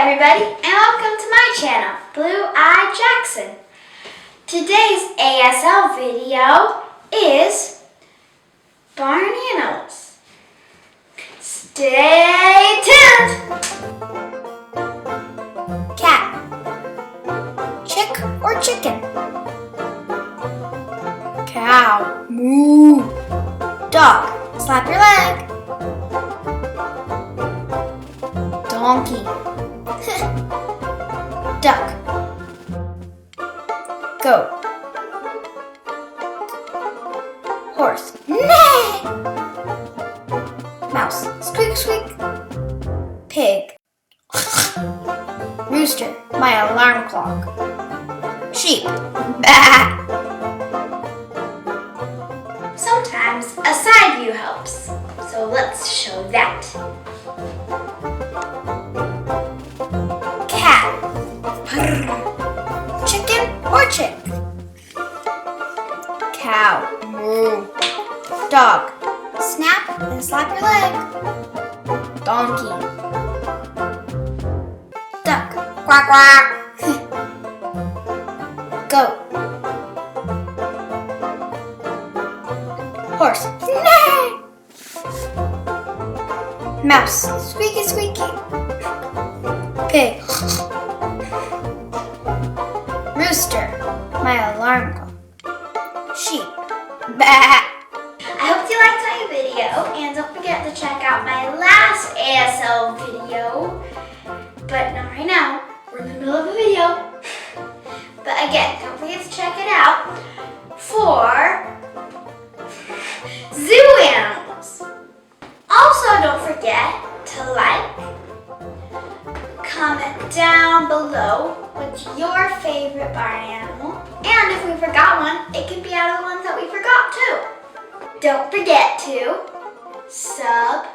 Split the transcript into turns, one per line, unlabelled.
everybody, and welcome to my channel, BlueEyedJackson. Today's ASL video is barn animals. Stay tuned! Cat, chick or chicken? Cow, moo. Dog, slap your leg. Donkey. Duck. Goat. Horse. Neigh. Mouse. Squeak, squeak. Pig. Rooster. My alarm clock. Sheep. Bah. Sometimes a side view helps, so let's show that. Cat. Chicken or chick? Cow. Moo. Dog. Snap and slap your leg. Donkey. Duck. Quack quack. Goat. Horse. Neigh. Mouse. Squeaky squeaky. Pig. Rooster. My alarm clock. Sheep. Bah. I hope you liked my video, and don't forget to check out my last ASL video. But not right now. We're in the middle of a video. But again, don't forget to check it out for zoo animals. Also, don't forget to like, comment down below what's your favorite barn animal. And if we forgot one, it can be out of the ones that we forgot too. Don't forget to subscribe.